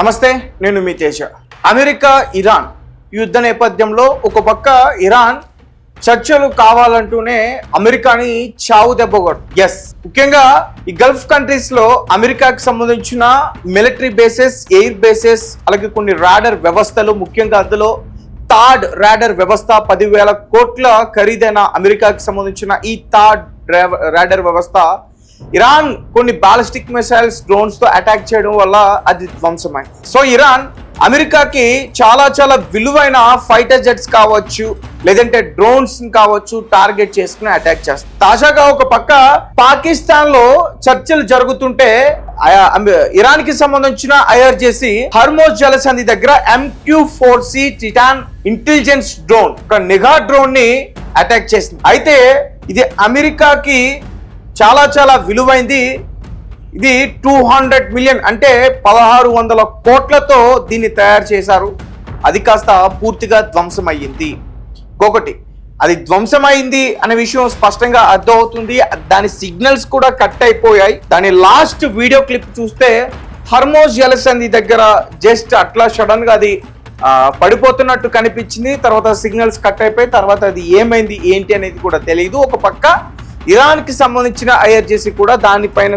నమస్తే, నేను మీ Teja. America Iran యుద్ధ నేపథ్యంలో ఒక పక్క ఇరాన్ చర్చలు కావాలంటూనే అమెరికాని చావు దెబ్బగొట్టు. ముఖ్యంగా ఈ గల్ఫ్ కంట్రీస్ లో అమెరికాకి సంబంధించిన మిలిటరీ బేసెస్, ఎయిర్ బేసెస్, అలాగే కొన్ని రాడర్ వ్యవస్థలు, ముఖ్యంగా అందులో థాడ్ రాడర్ వ్యవస్థ 10,000 కోట్ల ఖరీదైన అమెరికాకి సంబంధించిన ఈ థాడ్ రాడర్ వ్యవస్థ ఇరాన్ కొన్ని బాలిస్టిక్ మిసైల్స్, డ్రోన్స్ తో అటాక్ చేయడం వల్ల అది ధ్వంసమైంది. సో ఇరాన్ అమెరికాకి చాలా విలువైన ఫైటర్ జెట్స్ కావచ్చు, లేదంటే డ్రోన్స్ కావచ్చు టార్గెట్ చేసుకుని అటాక్ చేస్తుంది. తాజాగా ఒక పక్క పాకిస్తాన్ లో చర్చలు జరుగుతుంటే ఇరాన్ కి సంబంధించిన IRGC హర్మోజ్ జలసంధి దగ్గర MQ-4C టిటాన్ ఇంటెలిజెన్స్ డ్రోన్, ఒక నిఘా డ్రోన్ ని అటాక్ చేసింది. అయితే ఇది అమెరికాకి చాలా విలువైంది. ఇది 200 మిలియన్ అంటే 1600 కోట్లతో దీన్ని తయారు చేశారు. అది కాస్త పూర్తిగా ధ్వంసమయ్యింది. ఇంకొకటి, అది ధ్వంసమైంది అనే విషయం స్పష్టంగా అర్థమవుతుంది. దాని సిగ్నల్స్ కూడా కట్ అయిపోయాయి. దాని లాస్ట్ వీడియో క్లిప్ చూస్తే హర్మోజ్ జలసంధి దగ్గర జస్ట్ అట్లా సడన్ గా అది పడిపోతున్నట్టు కనిపించింది. తర్వాత సిగ్నల్స్ కట్ అయిపోయి తర్వాత అది ఏమైంది ఏంటి అనేది కూడా తెలియదు. ఒక పక్క ఇరాన్ కి సంబంధించిన IRGC కూడా దానిపైన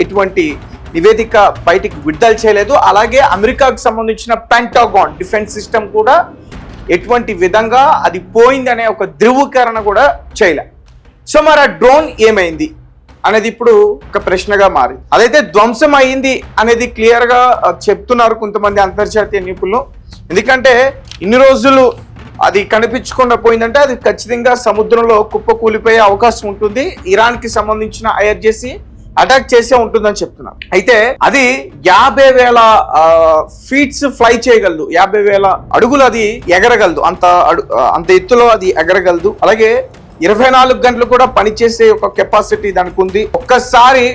ఎటువంటి నివేదిక బయటికి విడుదల చేయలేదు. అలాగే అమెరికాకు సంబంధించిన పెంటాగాన్ డిఫెన్స్ సిస్టమ్ కూడా ఎటువంటి విధంగా అది పోయింది అనే ఒక ధృవీకరణ కూడా చేయలే. సో మరి ఆ డ్రోన్ ఏమైంది అనేది ఇప్పుడు ఒక ప్రశ్నగా మారింది. అదైతే ధ్వంసం అయింది అనేది క్లియర్ గా చెప్తున్నారు కొంతమంది అంతర్జాతీయ నిపుణులు. ఎందుకంటే ఇన్ని రోజులు అది కనిపించకుండా పోయిందంటే అది ఖచ్చితంగా సముద్రంలో కుప్పకూలిపోయే అవకాశం ఉంటుంది. ఇరాన్ కి సంబంధించిన IRGC అటాక్ చేసే ఉంటుందని చెప్తున్నారు. అయితే అది 50,000 ఫీట్స్ ఫ్లై చేయగలదు, 50,000 అడుగులు అది ఎగరగలదు, అంత ఎత్తులో అది ఎగరగలదు. అలాగే 24 గంటలు కూడా పనిచేసే ఒక కెపాసిటీ దానికి ఉంది. ఒక్కసారి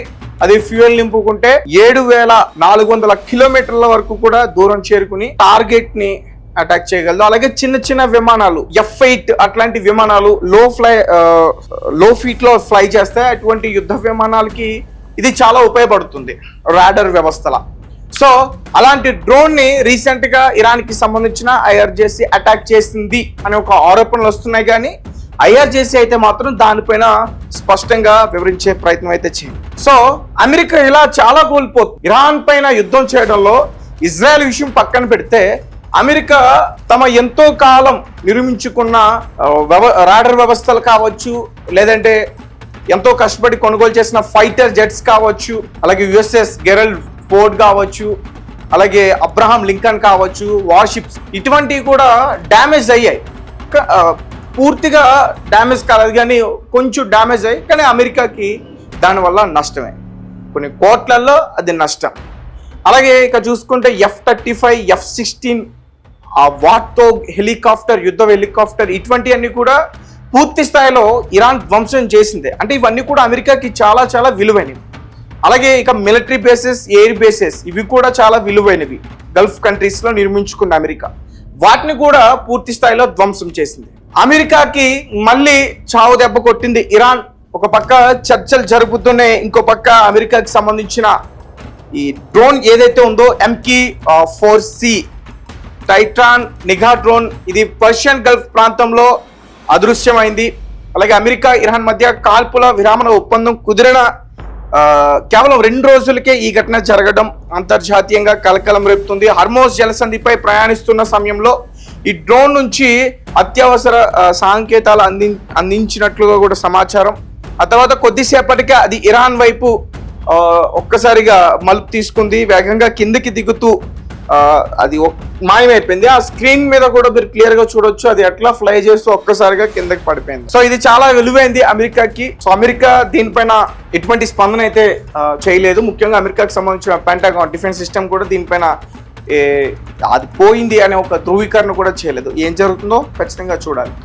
అది ఫ్యూయల్ నింపుకుంటే 7,400 కిలోమీటర్ల వరకు కూడా దూరం చేరుకుని టార్గెట్ ని అటాక్ చేయగలదు. అలాగే చిన్న విమానాలు F-8 అట్లాంటి విమానాలు లో ఫీట్ లో ఫ్లై చేస్తాయి. అటువంటి యుద్ధ విమానాలకి ఇది చాలా ఉపయోగపడుతుంది రాడర్ వ్యవస్థల. సో అలాంటి డ్రోన్ ని రీసెంట్ గా ఇరాన్ కి సంబంధించిన IRGC అటాక్ చేసింది అనే ఒక ఆరోపణలు వస్తున్నాయి. కానీ IRGC అయితే మాత్రం దానిపైన స్పష్టంగా వివరించే ప్రయత్నం అయితే చేయండి. సో అమెరికా ఇలా చాలా కోల్పోతుంది. ఇరాన్ పైన యుద్ధం చేయడంలో ఇజ్రాయెల్ విషయం పక్కన పెడితే అమెరికా తమ ఎంతో కాలం నిర్మించుకున్న రాడర్ వ్యవస్థలు కావచ్చు, లేదంటే ఎంతో కష్టపడి కొనుగోలు చేసిన ఫైటర్ జెట్స్ కావచ్చు, అలాగే USS గెరల్డ్ ఫోర్డ్ కావచ్చు, అలాగే అబ్రహాం లింకన్ కావచ్చు, వార్షిప్స్, ఇటువంటివి కూడా డ్యామేజ్ అయ్యాయి. పూర్తిగా డ్యామేజ్ కాలేదు కానీ కొంచెం డ్యామేజ్ అయ్యాయి. కానీ అమెరికాకి దానివల్ల నష్టమే, కొన్ని కోట్లలో అది నష్టం. అలాగే ఇక చూసుకుంటే F-35, F-16, వార్తో హెలికాప్టర్, యుద్ధ హెలికాప్టర్, ఇటువంటివన్నీ కూడా పూర్తి స్థాయిలో ఇరాన్ ధ్వంసం చేసిందే. అంటే ఇవన్నీ కూడా అమెరికాకి చాలా విలువైనవి. అలాగే ఇక మిలిటరీ బేసెస్, ఎయిర్ బేసెస్, ఇవి కూడా చాలా విలువైనవి. గల్ఫ్ కంట్రీస్ లో నిర్మించుకున్న అమెరికా వాటిని కూడా పూర్తి స్థాయిలో ధ్వంసం చేసింది. అమెరికాకి మళ్ళీ చావు దెబ్బ కొట్టింది ఇరాన్. ఒక పక్క చర్చలు జరుపుతూనే ఇంకో పక్క అమెరికాకి సంబంధించిన ఈ డ్రోన్ ఏదైతే ఉందో MQ-4C టైటాన్ నిఘా డ్రోన్, ఇది పర్షియన్ గల్ఫ్ ప్రాంతంలో అదృశ్యమైంది. అలాగే అమెరికా ఇరాన్ మధ్య కాల్పుల విరామణ ఒప్పందం కుదిరిన కేవలం 2 రోజులకే ఈ ఘటన జరగడం అంతర్జాతీయంగా కలకలం రేపుతుంది. హర్మోజ్ జలసంధిపై ప్రయాణిస్తున్న సమయంలో ఈ డ్రోన్ నుంచి అత్యవసర సంకేతాలు అందించినట్లుగా కూడా సమాచారం. ఆ తర్వాత కొద్దిసేపటికే అది ఇరాన్ వైపు ఒక్కసారిగా మలుపు తీసుకుంది. వేగంగా కిందకి దిగుతూ అది మాయమైపోయింది. ఆ స్క్రీన్ మీద కూడా మీరు క్లియర్ గా చూడొచ్చు అది ఎట్లా ఫ్లై చేస్తూ ఒక్కసారిగా కిందకి పడిపోయింది. సో ఇది చాలా విలువైంది అమెరికాకి. సో అమెరికా దీనిపైన ఎటువంటి స్పందన అయితే చేయలేదు. ముఖ్యంగా అమెరికాకి సంబంధించిన పెంటాగాన్ డిఫెన్స్ సిస్టమ్ కూడా దీనిపైన అది పోయింది అనే ఒక ధృవీకరణ కూడా చేయలేదు. ఏం జరుగుతుందో ఖచ్చితంగా చూడాలి.